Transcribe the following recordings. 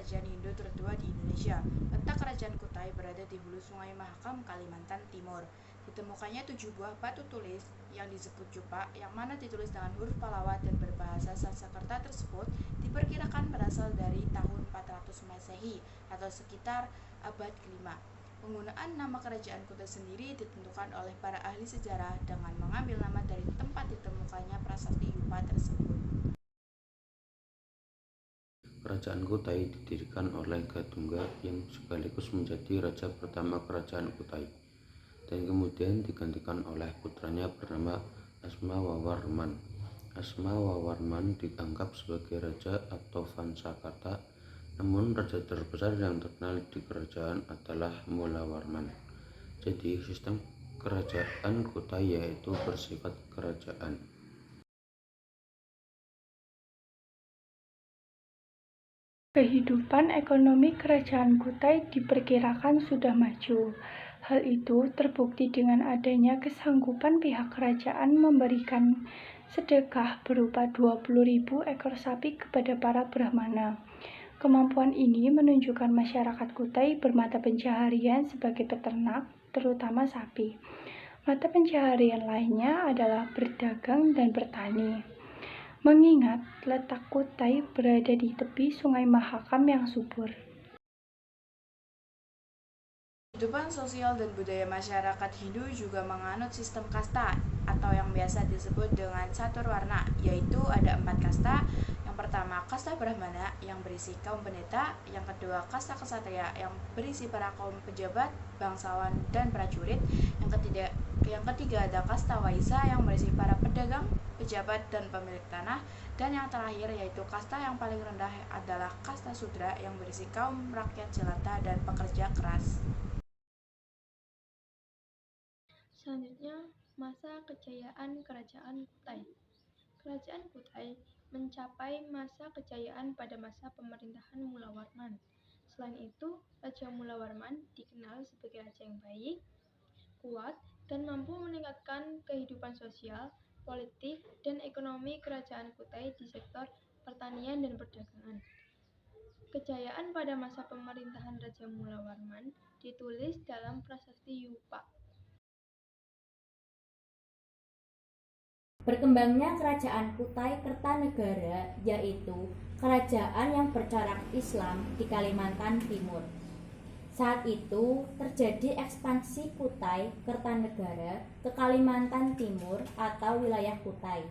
kerajaan Hindu tertua di Indonesia. Letak Kerajaan Kutai berada di hulu Sungai Mahakam, Kalimantan Timur. Ditemukannya 7 buah batu tulis yang disebut jupa, yang mana ditulis dengan huruf Pallawa dan berbahasa Sanskerta tersebut diperkirakan berasal dari tahun 400 Masehi atau sekitar abad ke-5. Penggunaan nama Kerajaan Kutai sendiri ditentukan oleh para ahli sejarah dengan mengambil nama dari tempat ditemukannya prasasti Yupa tersebut. Kerajaan Kutai didirikan oleh Gadungga yang sekaligus menjadi raja pertama Kerajaan Kutai, dan kemudian digantikan oleh putranya bernama Asmawawarman. Asmawawarman dianggap sebagai raja atau Vansakarta, namun raja terbesar yang terkenal di kerajaan adalah Mulawarman. Jadi sistem kerajaan Kutai yaitu bersifat kerajaan. Kehidupan ekonomi Kerajaan Kutai diperkirakan sudah maju. Hal itu terbukti dengan adanya kesanggupan pihak kerajaan memberikan sedekah berupa 20.000 ekor sapi kepada para Brahmana. Kemampuan ini menunjukkan masyarakat Kutai bermata pencaharian sebagai peternak, terutama sapi. Mata pencaharian lainnya adalah berdagang dan bertani. Mengingat letak Kutai berada di tepi Sungai Mahakam yang subur. Kehidupan sosial dan budaya masyarakat Hindu juga menganut sistem kasta atau yang biasa disebut dengan catur warna, yaitu ada 4 kasta. Yang pertama, kasta Brahmana yang berisi kaum pendeta. Yang kedua, kasta Ksatria yang berisi para kaum pejabat, bangsawan, dan prajurit. Yang ketiga ada kasta Waisya yang berisi para pedagang, pejabat, dan pemilik tanah. Dan yang terakhir yaitu kasta yang paling rendah adalah kasta Sudra yang berisi kaum rakyat jelata dan pekerja keras. Selanjutnya, masa kejayaan Kerajaan Kutai. Kerajaan Kutai mencapai masa kejayaan pada masa pemerintahan Mulawarman. Selain itu, Raja Mulawarman dikenal sebagai raja yang baik, kuat, dan mampu meningkatkan kehidupan sosial, politik, dan ekonomi Kerajaan Kutai di sektor pertanian dan perdagangan. Kejayaan pada masa pemerintahan Raja Mulawarman ditulis dalam prasasti Yupa. Berkembangnya Kerajaan Kutai Kertanegara, yaitu kerajaan yang bercorak Islam di Kalimantan Timur. Saat itu terjadi ekspansi Kutai Kertanegara ke Kalimantan Timur atau wilayah Kutai,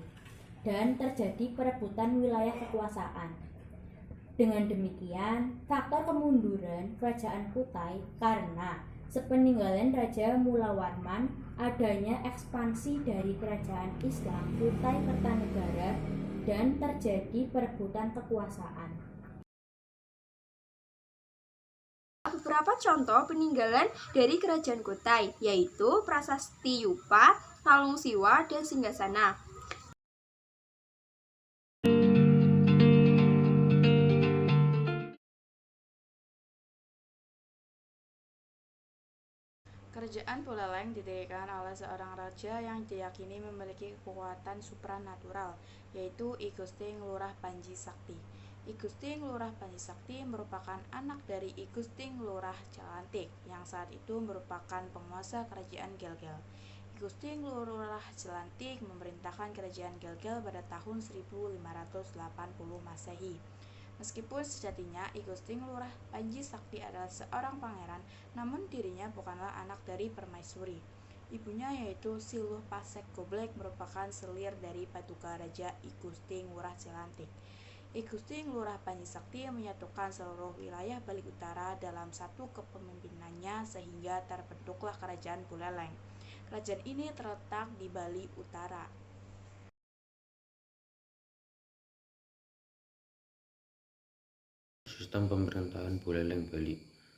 dan terjadi perebutan wilayah kekuasaan. Dengan demikian, faktor kemunduran Kerajaan Kutai karena sepeninggalan Raja Mulawarman, adanya ekspansi dari kerajaan Islam Kutai Kertanegara dan terjadi perebutan kekuasaan. Beberapa contoh peninggalan dari Kerajaan Kutai, yaitu Prasasti Yupa, Talung Siwa, dan Singgasana. Kerajaan Buleleng didirikan oleh seorang raja yang diyakini memiliki kekuatan supranatural, yaitu I Gusti Nglurak Panji Sakti. I Gusti Nglurak Panji Sakti merupakan anak dari I Gusti Nglurak Jelantik, yang saat itu merupakan penguasa kerajaan Gelgel. I Gusti Nglurak Jelantik memerintahkan kerajaan Gelgel pada tahun 1580 Masehi. Meskipun sejatinya I Gusti Nglurak Panji Sakti adalah seorang pangeran, namun dirinya bukanlah anak dari permaisuri. Ibunya yaitu Siluh Pasek Goblek merupakan selir dari paduka raja I Gusti Nglurak Jelantik. I Gusti Nglurak Panji Sakti menyatukan seluruh wilayah Bali Utara dalam satu kepemimpinannya sehingga terbentuklah Kerajaan Buleleng. Kerajaan ini terletak di Bali Utara. Sistem pemerintahan Buleleng Bali.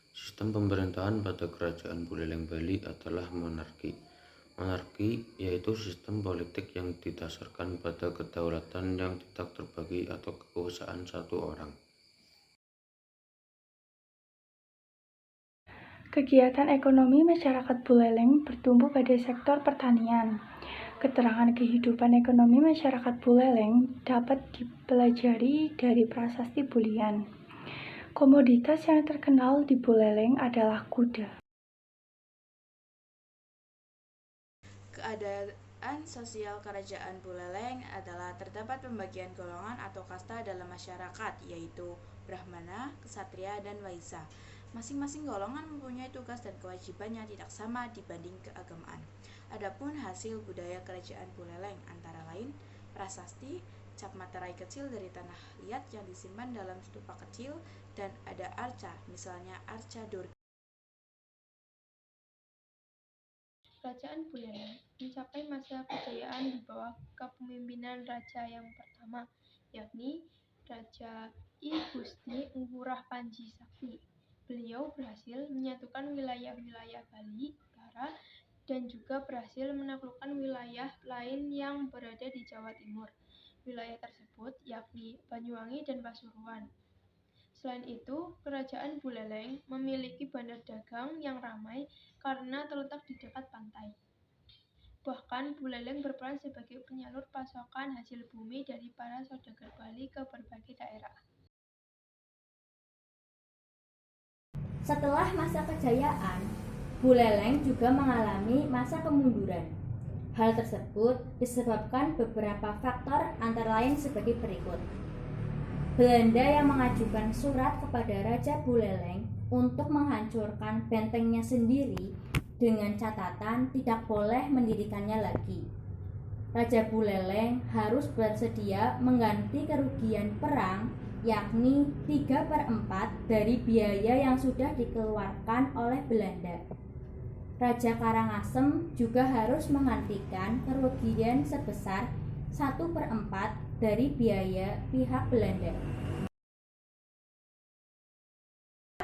Sistem pemerintahan pada Kerajaan Buleleng Bali adalah monarki. Monarki yaitu sistem politik yang didasarkan pada kedaulatan yang tidak terbagi atau kekuasaan satu orang. Kegiatan ekonomi masyarakat Buleleng bertumbuh pada sektor pertanian. Keterangan kehidupan ekonomi masyarakat Buleleng dapat dipelajari dari prasasti Bulian. Komoditas yang terkenal di Buleleng adalah kuda. Keadaan sosial Kerajaan Buleleng adalah terdapat pembagian golongan atau kasta dalam masyarakat, yaitu Brahmana, Ksatria, dan Waisya. Masing-masing golongan mempunyai tugas dan kewajiban yang tidak sama dibanding keagamaan. Adapun hasil budaya Kerajaan Buleleng antara lain prasasti, cap materai kecil dari tanah liat yang disimpan dalam stupa kecil, dan ada arca, misalnya arca Durga. Kerajaan Buleleng mencapai masa kejayaan di bawah kepemimpinan raja yang pertama, yakni Raja I Gusti Ngurah Panji Sakti. Beliau berhasil menyatukan wilayah-wilayah Bali Utara dan juga berhasil menaklukkan wilayah lain yang berada di Jawa Timur. Wilayah tersebut yakni Banyuwangi dan Pasuruan. Selain itu, Kerajaan Buleleng memiliki bandar dagang yang ramai karena terletak di dekat pantai. Bahkan, Buleleng berperan sebagai penyalur pasokan hasil bumi dari para saudagar Bali ke berbagai daerah. Setelah masa kejayaan, Buleleng juga mengalami masa kemunduran. Hal tersebut disebabkan beberapa faktor antara lain sebagai berikut. Belanda yang mengajukan surat kepada Raja Buleleng untuk menghancurkan bentengnya sendiri dengan catatan tidak boleh mendirikannya lagi. Raja Buleleng harus bersedia mengganti kerugian perang, yakni 3/4 dari biaya yang sudah dikeluarkan oleh Belanda. Raja Karangasem juga harus menggantikan kerugian sebesar 1/4 dari biaya pihak Belanda.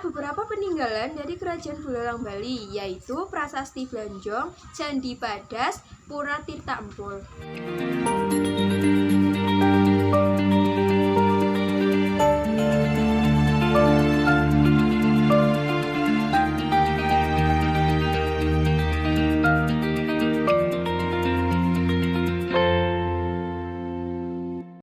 Beberapa peninggalan dari Kerajaan Buleleng Bali, yaitu Prasasti Blanjong, Candi Padas, Pura Tirta Empul.